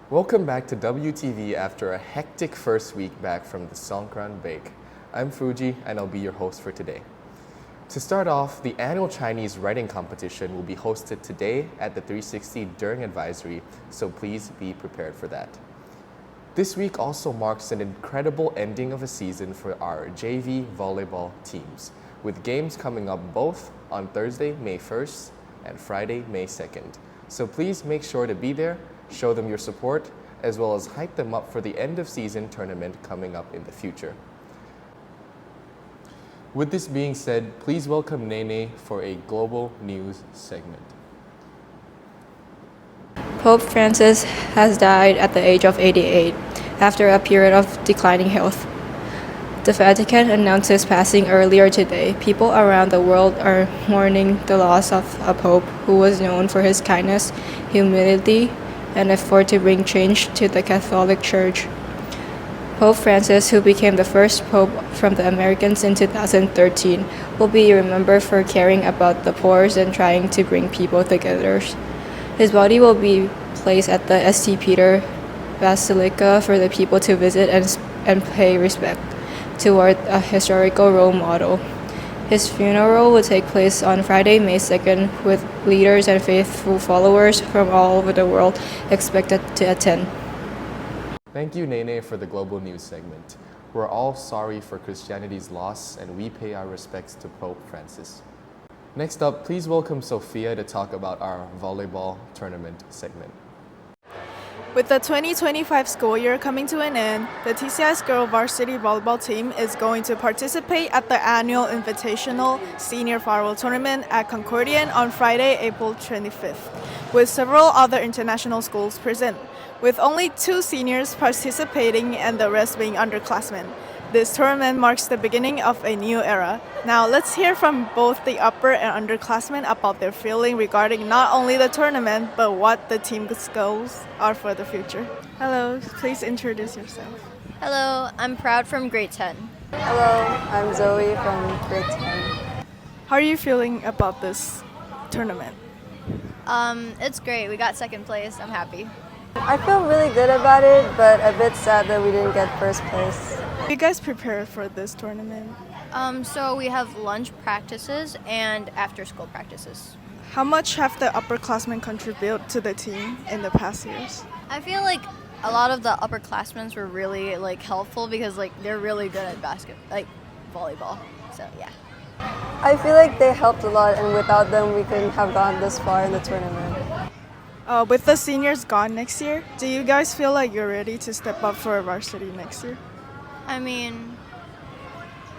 Welcome back to WTV after a hectic first week back from the Songkran break. I'm Fuji and I'll be your host for today. To start off, the annual Chinese writing competition will be hosted today at the 360 during advisory, so please be prepared for that. This week also marks an incredible ending of a season for our JV volleyball teams, with games coming up both on Thursday, May 1st and Friday, May 2nd. So please make sure to be there, show them your support, as well as hype them up for the end of season tournament coming up in the future. With this being said, please welcome Nene for a global news segment. Pope Francis has died at the age of 88 after a period of declining health. The Vatican announced his passing earlier today. People around the world are mourning the loss of a pope who was known for his kindness, humility, and effort to bring change to the Catholic Church. Pope Francis, who became the first pope from the Americans in 2013, will be remembered for caring about the poor and trying to bring people together. His body will be placed at the St. Peter Basilica for the people to visit and pay respect toward a historical role model. His funeral will take place on Friday, May 2nd, with leaders and faithful followers from all over the world expected to attend. Thank you, Nene, for the global news segment. We're all sorry for Christianity's loss and we pay our respects to Pope Francis. Next up, please welcome Sophia to talk about our volleyball tournament segment. With the 2025 school year coming to an end, the TCI's girl varsity volleyball team is going to participate at the annual Invitational Senior Farewell Tournament at Concordian on Friday, April 25th, with several other international schools present, with only 2 seniors participating and the rest being underclassmen. This tournament marks the beginning of a new era. Now let's hear from both the upper and underclassmen about their feeling regarding not only the tournament, but what the team's goals are for the future. Hello, please introduce yourself. Hello, I'm Proud from grade 10. Hello, I'm Zoe from grade 10. How are you feeling about this tournament? It's great. We got second place. I'm happy. I feel really good about it, but a bit sad that we didn't get first place. You guys prepared for this tournament? So we have lunch practices and after school practices. How much have the upperclassmen contributed to the team in the past years? I feel like a lot of the upperclassmen were really helpful because they're really good at volleyball. So yeah. I feel like they helped a lot, and without them we couldn't have gone this far in the tournament. With the seniors gone next year, do you guys feel like you're ready to step up for varsity next year? I mean,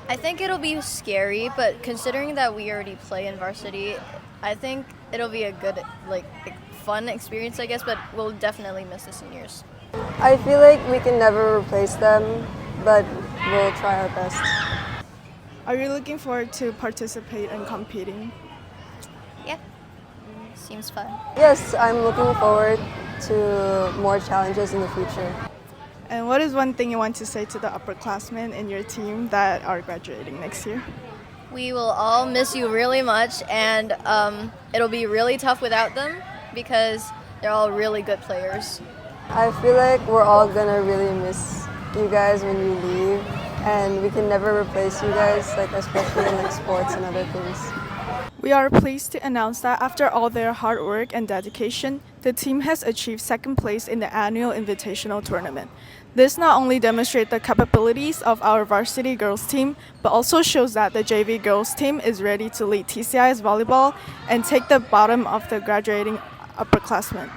I think it'll be scary, but considering that we already play in varsity, I think it'll be a good, fun experience, I guess, but we'll definitely miss the seniors. I feel like we can never replace them, but we'll try our best. Are you looking forward to participate and competing? Yeah, seems fun. Yes, I'm looking forward to more challenges in the future. And what is one thing you want to say to the upperclassmen in your team that are graduating next year? We will all miss you really much, and it'll be really tough without them because they're all really good players. I feel like we're all gonna really miss you guys when you leave, and we can never replace you guys, especially in sports and other things. We are pleased to announce that after all their hard work and dedication, the team has achieved second place in the annual invitational tournament. This not only demonstrates the capabilities of our varsity girls team, but also shows that the JV girls team is ready to lead TCI's volleyball and take the bottom of the graduating upperclassmen.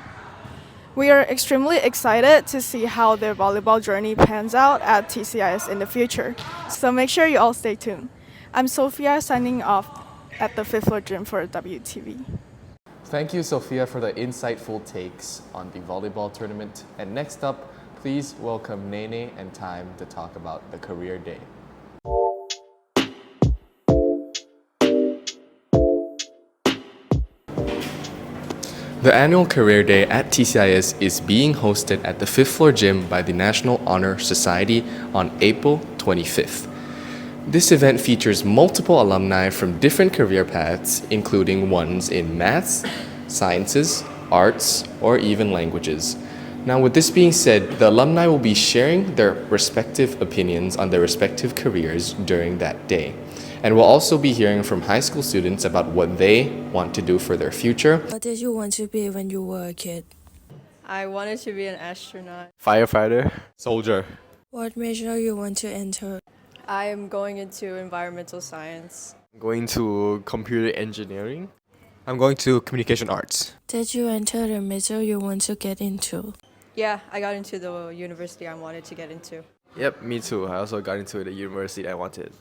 We are extremely excited to see how their volleyball journey pans out at TCIS in the future, so make sure you all stay tuned. I'm Sophia signing off at the 5th floor gym for WTV. Thank you, Sophia, for the insightful takes on the volleyball tournament. And next up, please welcome Nene and Time to talk about the career day. The annual Career Day at TCIS is being hosted at the 5th floor gym by the National Honor Society on April 25th. This event features multiple alumni from different career paths, including ones in maths, sciences, arts, or even languages. Now, with this being said, the alumni will be sharing their respective opinions on their respective careers during that day. And we'll also be hearing from high school students about what they want to do for their future. What did you want to be when you were a kid? I wanted to be an astronaut. Firefighter. Soldier. What major you want to enter? I am going into environmental science. I'm going to computer engineering. I'm going to communication arts. Did you enter the major you want to get into? Yeah, I got into the university I wanted to get into. Yep, me too. I also got into the university I wanted.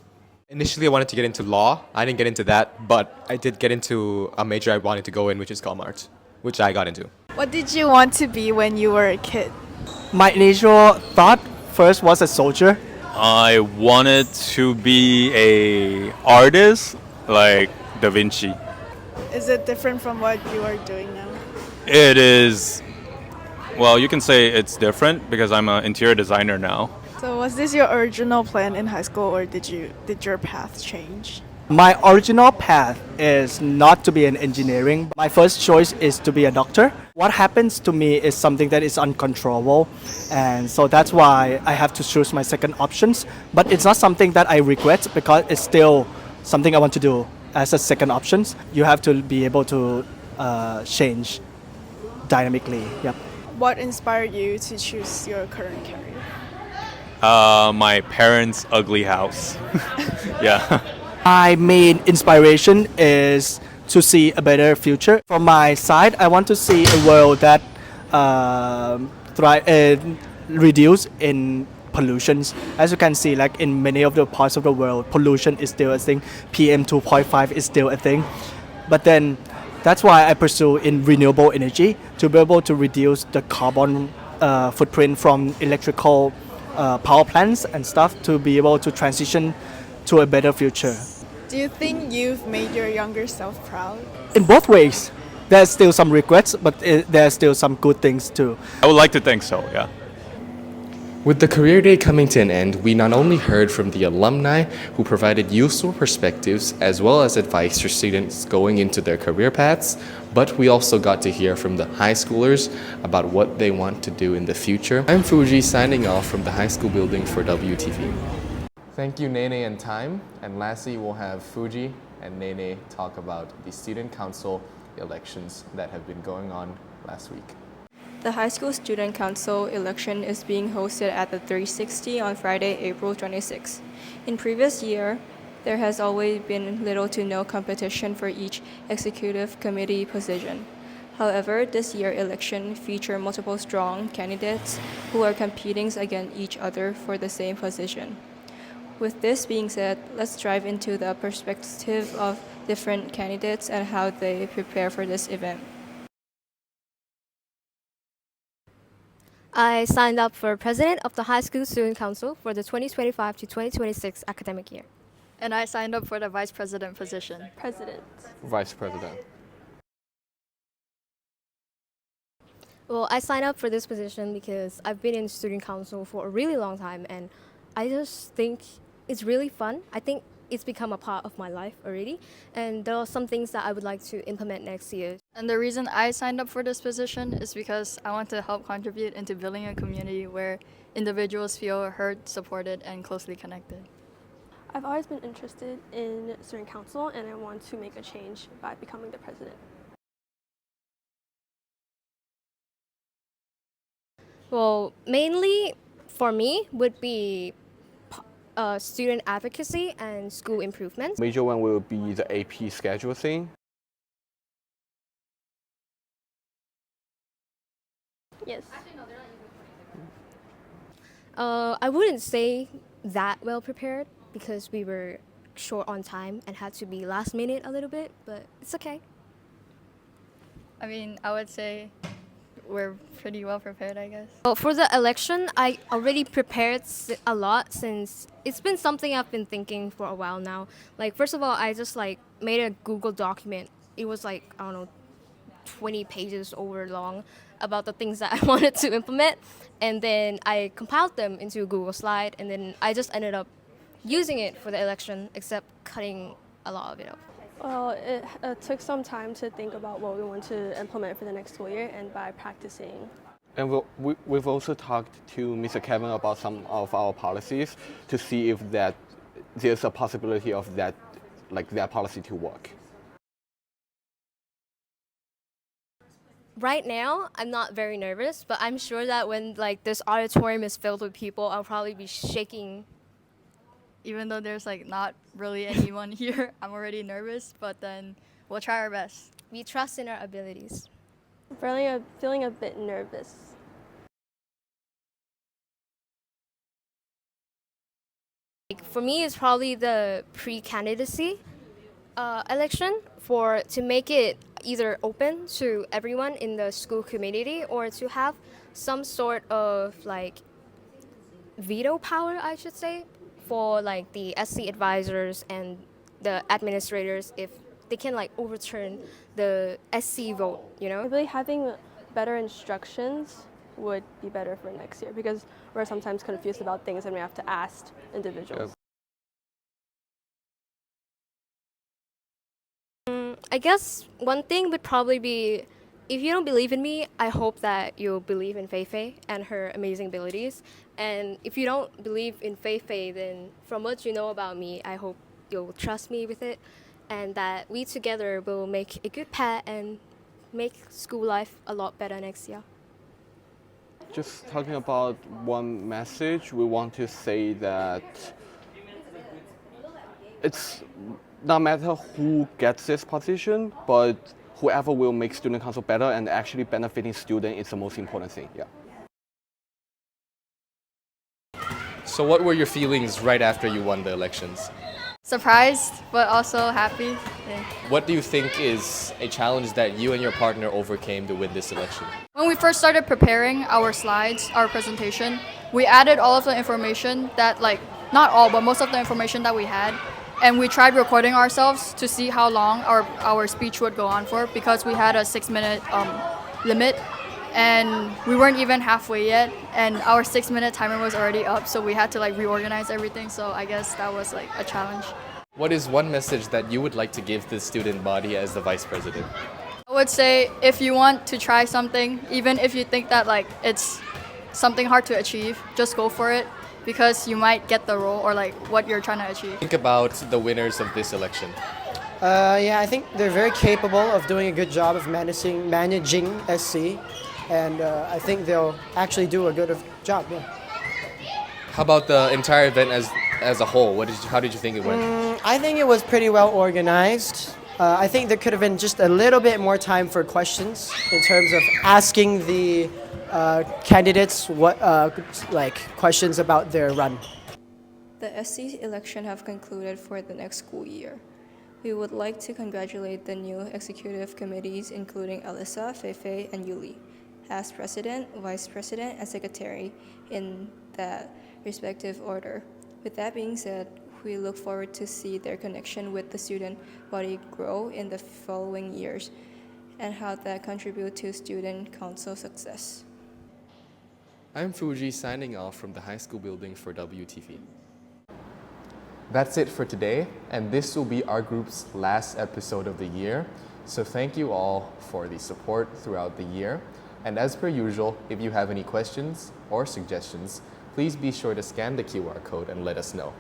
Initially, I wanted to get into law. I didn't get into that, but I did get into a major I wanted to go in, which is comm arts, which I got into. What did you want to be when you were a kid? My initial thought first was a soldier. I wanted to be a artist like Da Vinci. Is it different from what you are doing now? It is, well, you can say it's different because I'm an interior designer now. So was this your original plan in high school, or did your path change? My original path is not to be in engineering. My first choice is to be a doctor. What happens to me is something that is uncontrollable, and so that's why I have to choose my second options. But it's not something that I regret because it's still something I want to do as a second options. You have to be able to change dynamically. Yep. What inspired you to choose your current career? My parents' ugly house. Yeah. My main inspiration is to see a better future. From my side, I want to see a world that reduce in pollutions. As you can see, like in many of the parts of the world, pollution is still a thing. PM 2.5 is still a thing. But then that's why I pursue in renewable energy to be able to reduce the carbon footprint from electrical power plants and stuff to be able to transition to a better future. Do you think you've made your younger self proud? In both ways, there's still some regrets, but there's still some good things too. I would like to think so, yeah. With the career day coming to an end, we not only heard from the alumni who provided useful perspectives as well as advice for students going into their career paths, but we also got to hear from the high schoolers about what they want to do in the future. I'm Fuji signing off from the high school building for WTV. Thank you, Nene and Time. And lastly, we'll have Fuji and Nene talk about the student council elections that have been going on last week. The high school student council election is being hosted at the 360 on Friday, April 26. In previous year, there has always been little to no competition for each executive committee position. However, this year election feature multiple strong candidates who are competing against each other for the same position. With this being said, let's dive into the perspective of different candidates and how they prepare for this event. I signed up for president of the high school student council for the 2025 to 2026 academic year. And I signed up for the vice president position. President. Vice President. Well, I signed up for this position because I've been in student council for a really long time and I just think it's really fun. I think it's become a part of my life already, and there are some things that I would like to implement next year. And the reason I signed up for this position is because I want to help contribute into building a community where individuals feel heard, supported, and closely connected. I've always been interested in student council, and I want to make a change by becoming the president. Well, mainly for me would be student advocacy and school improvement. Major one will be the AP schedule thing. Yes. I wouldn't say that well prepared because we were short on time and had to be last minute a little bit, but it's okay. I mean, I would say we're pretty well prepared, I guess. Well, for the election, I already prepared a lot since it's been something I've been thinking for a while now. Like, first of all, I just made a Google document. It was I don't know, 20 pages over long about the things that I wanted to implement. And then I compiled them into a Google slide, and then I just ended up using it for the election, except cutting a lot of it up. Well, it took some time to think about what we want to implement for the next school year, and by practicing And we've also talked to Mr. Kevin about some of our policies to see if there's a possibility of that policy to work. Right now, I'm not very nervous, but I'm sure that when like this auditorium is filled with people, I'll probably be shaking. Even though there's like not really anyone here, I'm already nervous, but then we'll try our best. We trust in our abilities. I'm feeling a bit nervous. For me, it's probably the pre-candidacy election to make it either open to everyone in the school community or to have some sort of like veto power, I should say, for like the SC advisors and the administrators if they can like overturn the SC vote, you know? I believe having better instructions would be better for next year because we're sometimes confused about things and we have to ask individuals. I guess one thing would probably be, if you don't believe in me, I hope that you'll believe in Fei Fei and her amazing abilities. And if you don't believe in Fei Fei, then from what you know about me, I hope you'll trust me with it and that we together will make a good pair and make school life a lot better next year. Just talking about one message, we want to say that it's no matter who gets this position, but whoever will make student council better and actually benefiting students is the most important thing. Yeah. So what were your feelings right after you won the elections? Surprised, but also happy. Yeah. What do you think is a challenge that you and your partner overcame to win this election? When we first started preparing our slides, our presentation, we added all of the information that not all, but most of the information that we had. And we tried recording ourselves to see how long our speech would go on for because we had a 6-minute limit and we weren't even halfway yet and our 6-minute timer was already up, so we had to reorganize everything, so I guess that was a challenge. What is one message that you would like to give to the student body as the vice president? I would say if you want to try something, even if you think that it's something hard to achieve, just go for it. Because you might get the role or what you're trying to achieve. Think about the winners of this election. Yeah, I think they're very capable of doing a good job of managing SC, and I think they'll actually do a good job. Yeah. How about the entire event as a whole? How did you think it went? I think it was pretty well organized. I think there could have been just a little bit more time for questions in terms of asking the candidates questions about their run. The SC election have concluded for the next school year. We would like to congratulate the new executive committees, including Alyssa, Feifei, and Yuli, as president, vice president, and secretary in that respective order. With that being said, we look forward to see their connection with the student body grow in the following years and how that contribute to student council success. I'm Fuji signing off from the high school building for WTV. That's it for today, and this will be our group's last episode of the year. So thank you all for the support throughout the year. And as per usual, if you have any questions or suggestions, please be sure to scan the QR code and let us know.